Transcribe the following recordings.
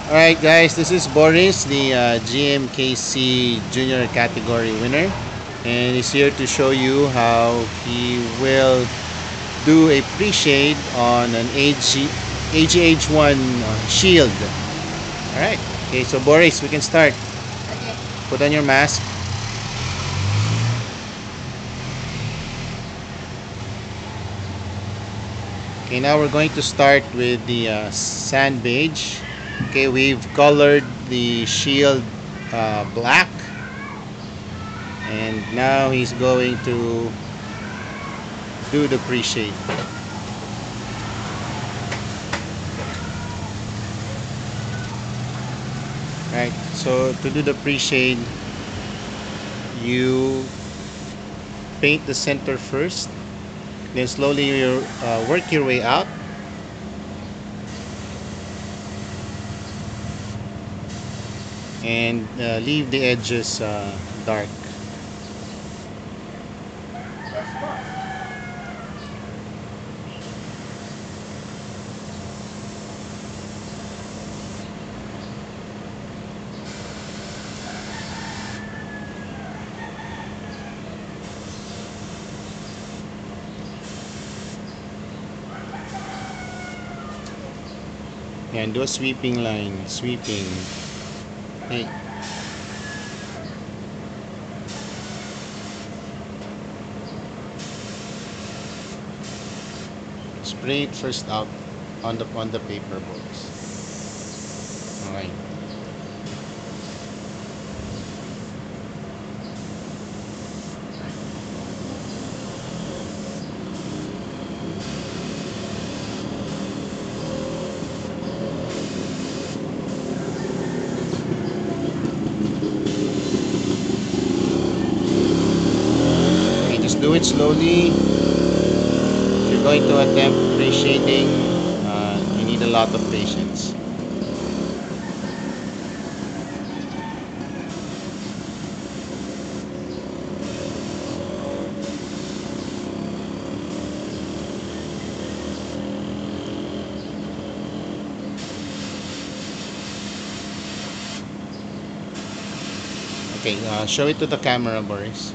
Alright guys, this is Boris, the GMKC junior category winner, and he's here to show you how he will do a pre-shade on an AGH1 shield. Alright, okay, so Boris, we can start. Okay. Put on your mask. Okay, now we're going to start with the sand beige. Okay, we've colored the shield black, and now he's going to do the pre-shade. Right, so to do the pre-shade, you paint the center first, then slowly you work your way out. And leave the edges dark. And do a sweeping line, sweeping. Hey. Spray it first out on the paper box. Alright. Okay, just do it slowly. If you're going to attempt pre-shading, you need a lot of patience. Okay, show it to the camera, Boris.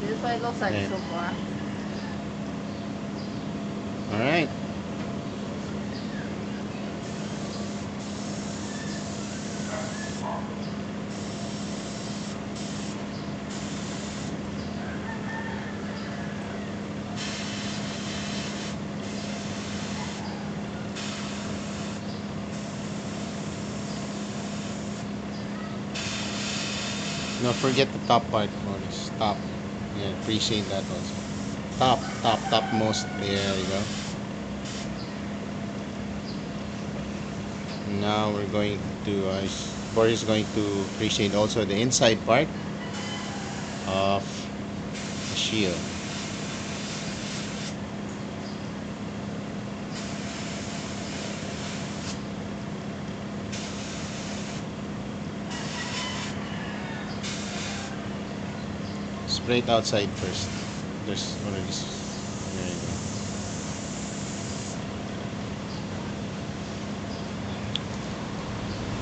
This is what it looks like Yeah. so far. Alright. Don't forget the top part, Boris. Top. Yeah, appreciate that also. Topmost. There you go. Now we're going to, Boris is going to appreciate also the inside part of the shield. Spray it outside first. There's already, there you go.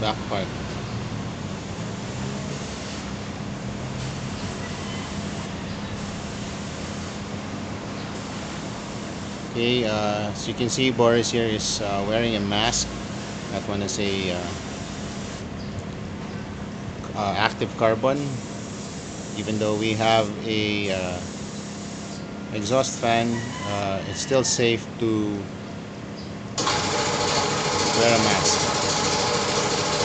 Back part. Okay, as you can see, Boris here is wearing a mask. That one is a active carbon. Even though we have a exhaust fan, it's still safe to wear a mask.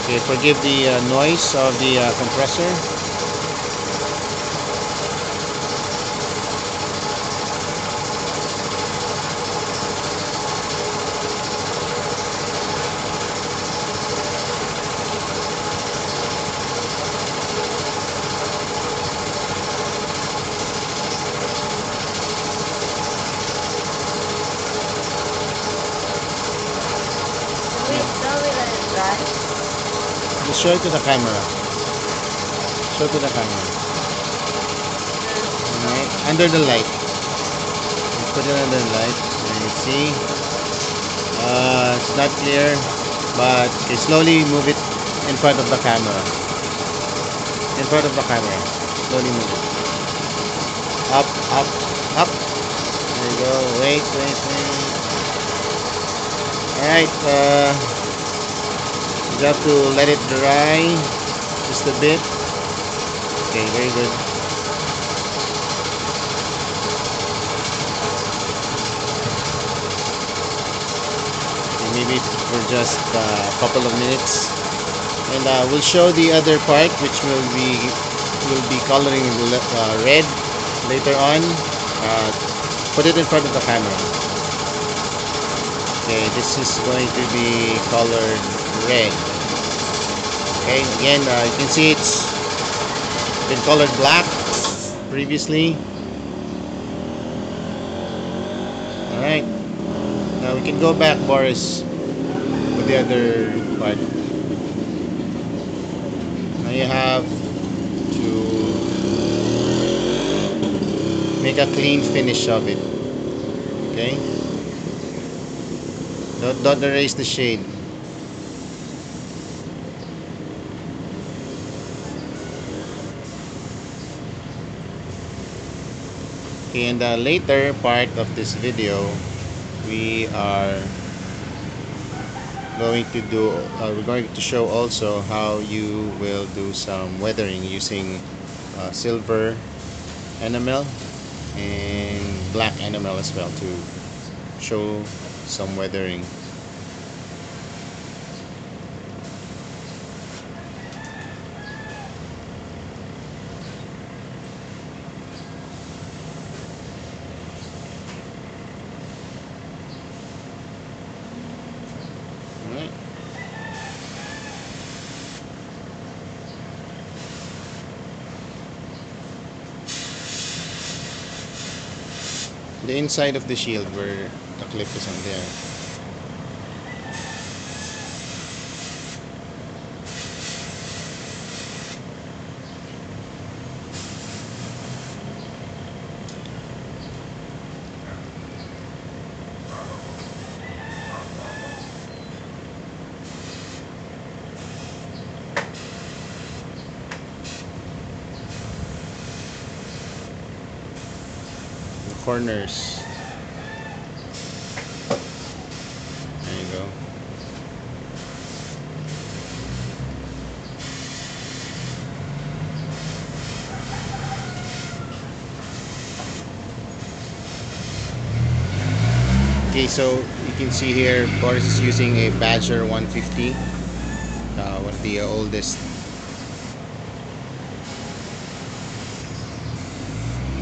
Okay, forgive the noise of the compressor. Don't we let it dry? Just show it to the camera. Show it to the camera. Alright, under the light. Put it under the light. And you see, it's not clear. but okay, slowly move it in front of the camera. In front of the camera. Slowly move it. Up, up, up. There you go. Wait, wait, wait. Alright, you have to let it dry just a bit. Okay, very good. Okay, maybe for just a couple of minutes. And we'll show the other part, which will be coloring red later on. Put it in front of the camera. Okay, this is going to be colored red. Okay, again, you can see it's been colored black previously. Alright, now we can go back, Boris, with the other part. Now you have to make a clean finish of it. Okay? Don't erase the shade. Okay, in the later part of this video, we are going to do we're going to show also how you will do some weathering using silver enamel and black enamel as well to show some weathering. Alright. The inside of the shield where the clip is on there. The corners. There you go. Okay, so you can see here Boris is using a Badger 150, one of the oldest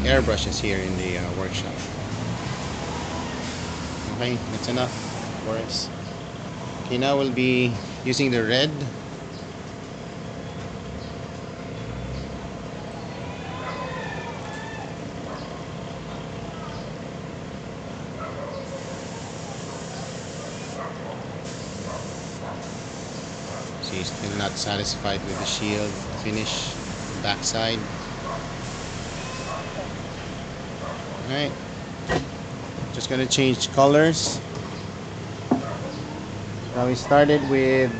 airbrushes here in the workshop. Okay, that's enough, Boris. Okay, now we'll be using the red. So you're still not satisfied with the shield finish backside. Alright, just gonna change colors. Now we started with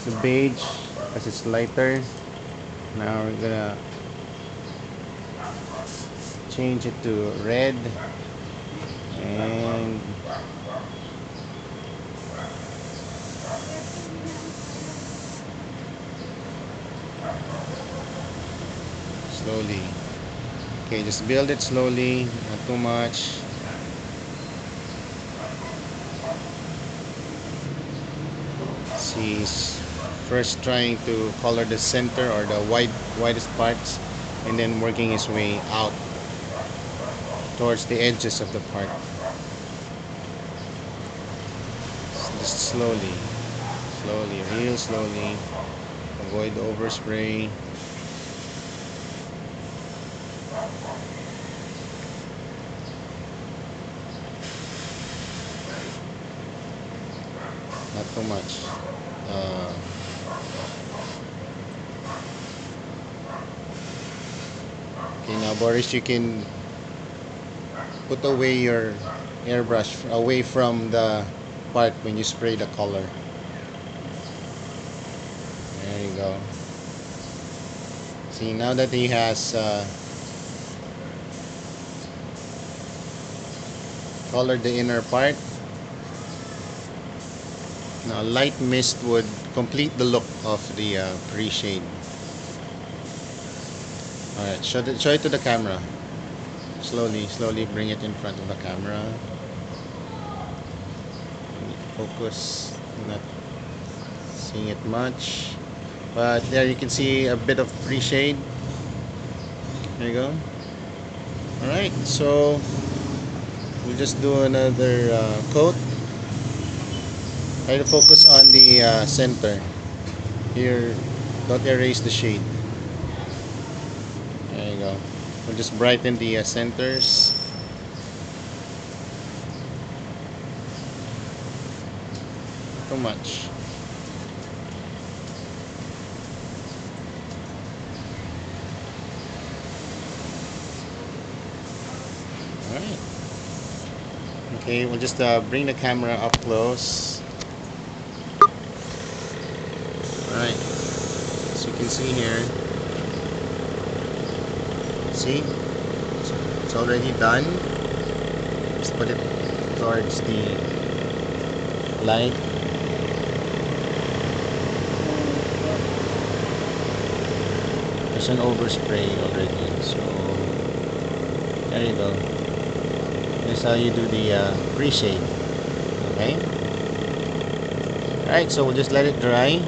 the beige because it's lighter. Now we're gonna change it to red and slowly. Okay, just build it slowly, not too much. He's first trying to color the center or the widest parts and then working his way out towards the edges of the part. Just slowly, real slowly. Avoid the overspray. Not too much. Okay, now Boris, you can put away your airbrush away from the part when you spray the color. There you go. See, now that he has colored the inner part, now light mist would complete the look of the pre-shade. Alright, show it to the camera. Slowly bring it in front of the camera. Focus, not seeing it much. But there you can see a bit of pre-shade. There you go. Alright, so we'll just do another coat. Try to focus on the center. Here, don't erase the shade. There you go. We'll just brighten the centers. Too much. Alright. Okay, we'll just bring the camera up close. Alright. As you can see here. See? It's already done. Just put it towards the light. There's an overspray already, so there you go. That's how you do the pre-shade. Okay? Alright, so we'll just let it dry.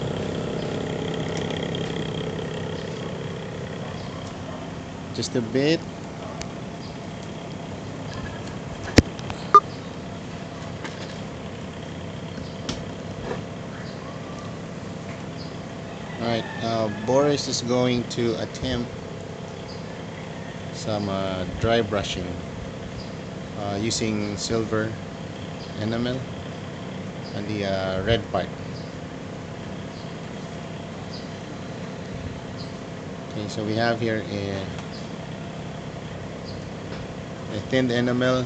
Just a bit. Alright, Boris is going to attempt some dry brushing using silver enamel on the red part. Okay, so we have here a thinned enamel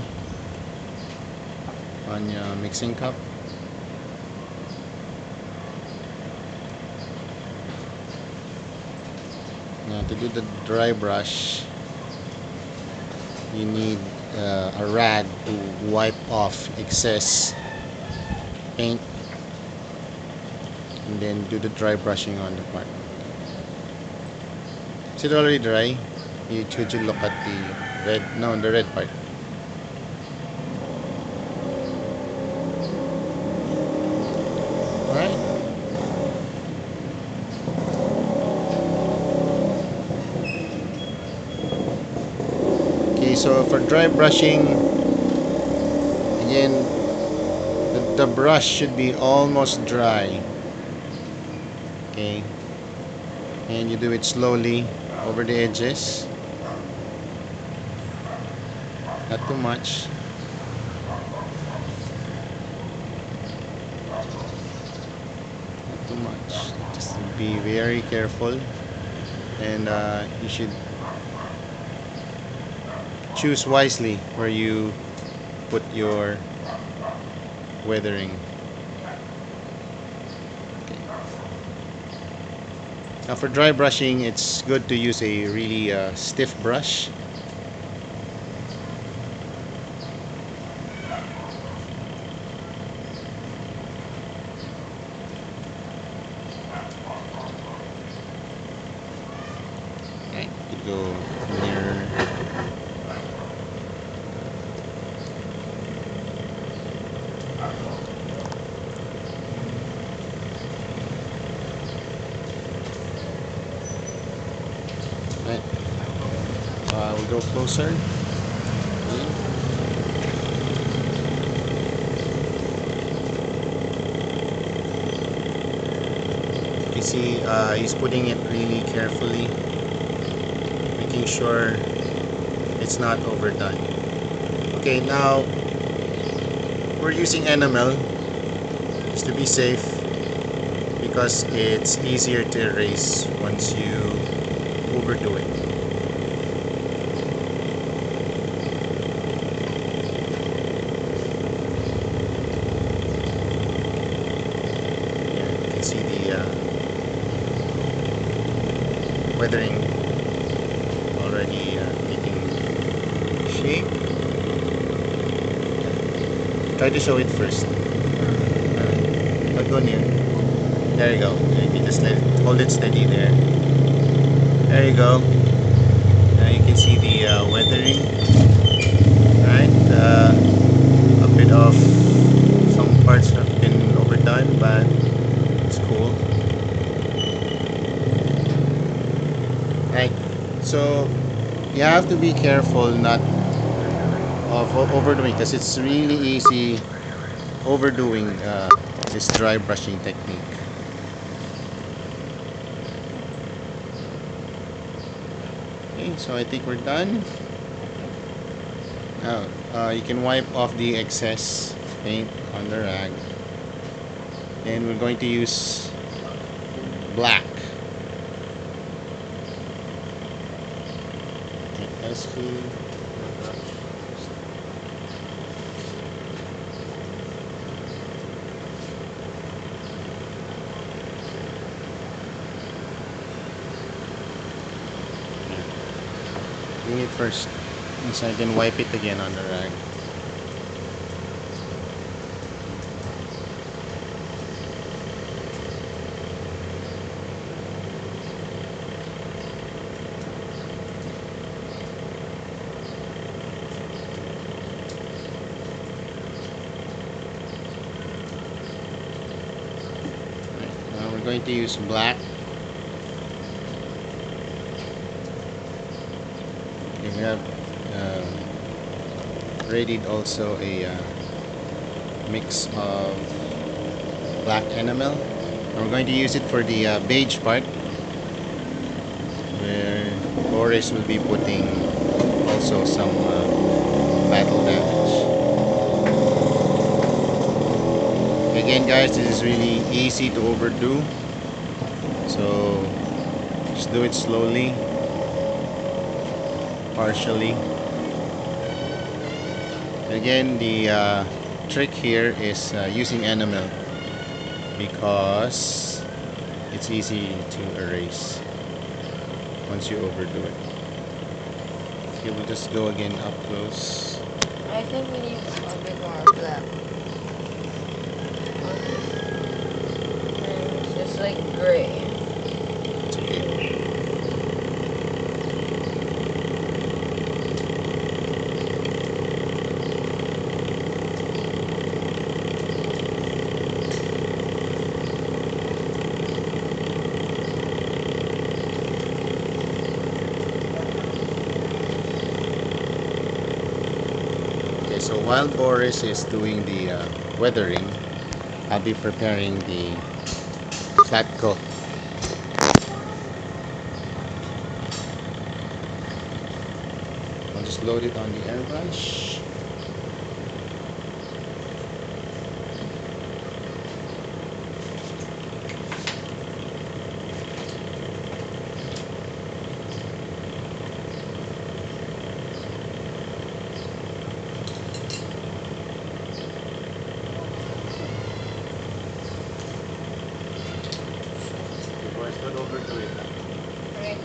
on your mixing cup. Now to do the dry brush, you need a rag to wipe off excess paint and then do the dry brushing on the part. Is it already dry? Should you look at the red? No, the red part. Alright. Okay, so for dry brushing, again, the brush should be almost dry. Okay. And you do it slowly over the edges. Not too much. Not too much. Just be very careful, and you should choose wisely where you put your weathering. Okay. Now for dry brushing, it's good to use a really stiff brush. Could go near. Right. We'll go closer. You see, he's putting it really carefully, making sure it's not overdone. Okay, now we're using enamel just to be safe, because it's easier to erase once you overdo it. weathering already taking shape. Try to show it first. Go near. There you go. You just hold it steady there. There you go. Now you can see the weathering. Right. A bit of some parts have been overdone, but it's cool. Right. So you have to be careful not of overdoing, because it's really easy overdoing this dry brushing technique. Okay, so I think we're done. Now you can wipe off the excess paint on the rag, and we're going to use black. Let's see. Doing it first, so I can wipe it again on the rag. Right, now we're going to use black. Okay, we have readied also a mix of black enamel, and we're going to use it for the beige part, where Boris will be putting also some battle damage. Again guys, this is really easy to overdo, so just do it slowly, partially. Again, the trick here is using enamel, because it's easy to erase once you overdo it. Okay, we'll just go again up close. I think we need a bit more black. It's just like gray. It's okay. So while Boris is doing the weathering, I'll be preparing the flat coat. I'll just load it on the airbrush. Boris, don't overdo it. Right.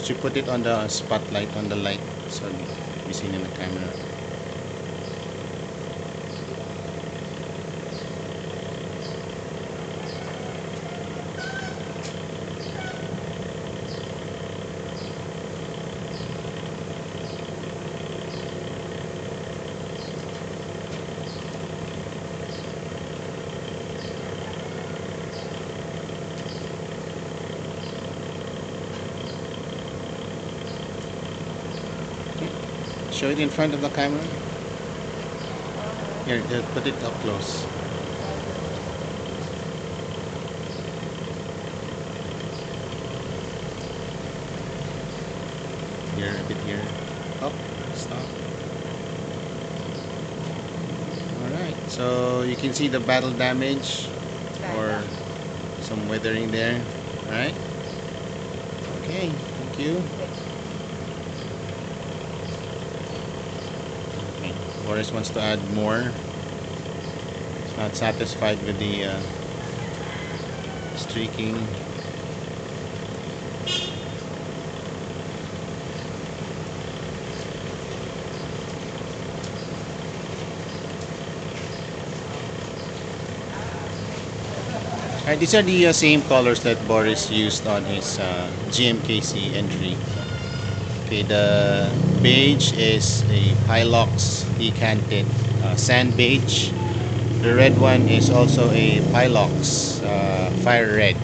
You put it on the spotlight, on the light, so it'll be seen in the camera. Show it in front of the camera. Here, put it up close. Here, a bit here. Up, stop. Alright, so you can see the battle damage or some weathering there. Alright. Okay, thank you. Okay. Boris wants to add more. He's not satisfied with the streaking. These are the same colors that Boris used on his GMKC entry. Okay, the beige is a Pilox decanted sand beige. The red one is also a Pilox fire red,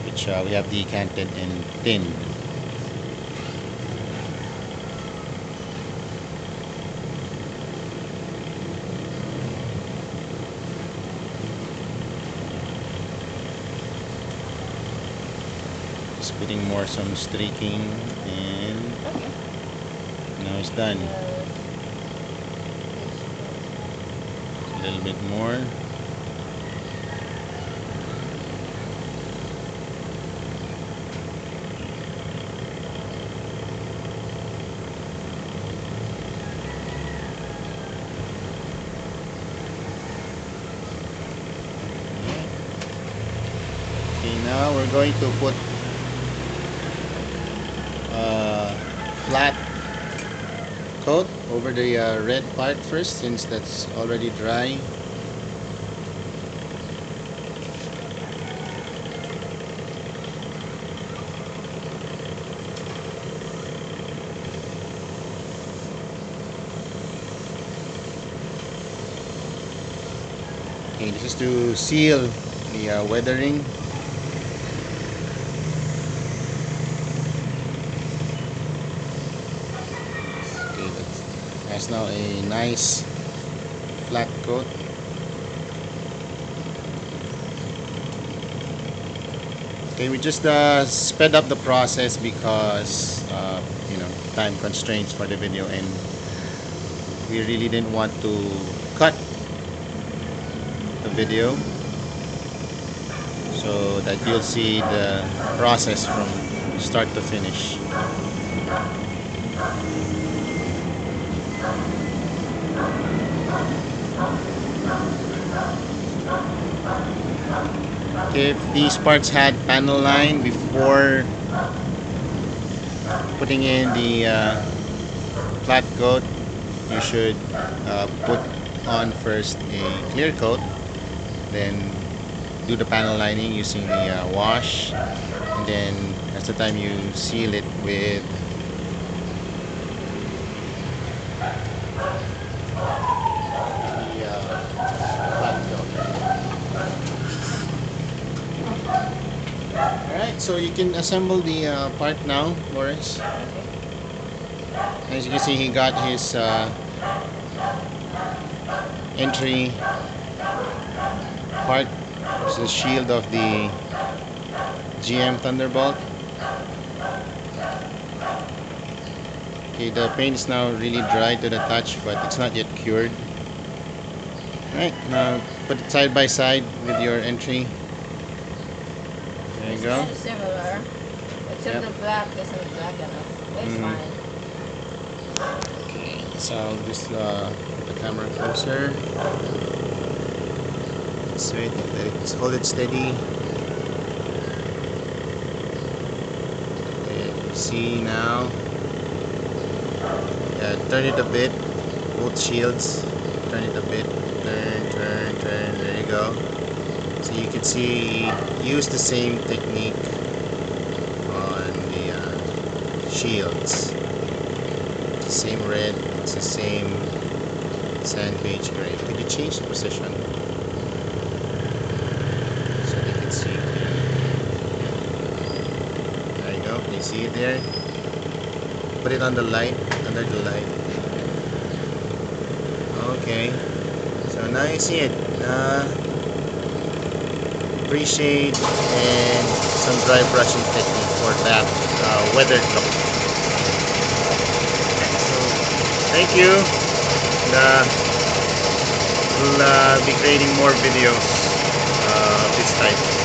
which we have decanted and thinned. Just putting some streaking, and now it's done. A little bit more. Okay, now we're going to put flat coat over the red part first, since that's already dry. Okay, this is to seal the weathering. Has now a nice flat coat. Okay, we just sped up the process because time constraints for the video, and we really didn't want to cut the video, so that you'll see the process from start to finish. If these parts had panel line before putting in the flat coat, you should put on first a clear coat, then do the panel lining using the wash, and then that's the time you seal it with Alright, so you can assemble the part now, Boris. As you can see, he got his entry part. It's the shield of the GM Thunderbolt. Okay, the paint is now really dry to the touch, but it's not yet cured. Alright, now put it side by side with your entry. There you go. It's similar, except the black isn't black enough. It's fine. Okay, so I'll just put the camera closer. So let's hold it steady. Okay, see now. Turn it a bit. Both shields. Turn it a bit. Turn. There you go. So you can see, use the same technique on the shields. It's the same red, it's the same sand beige gray. Could you change the position so they can see? There you go. Can you see it there? Put it on the light, under the light. Okay, so now you see it. Pre-shade and some dry brushing technique for that weathered look. So thank you. And, we'll be creating more videos of this type.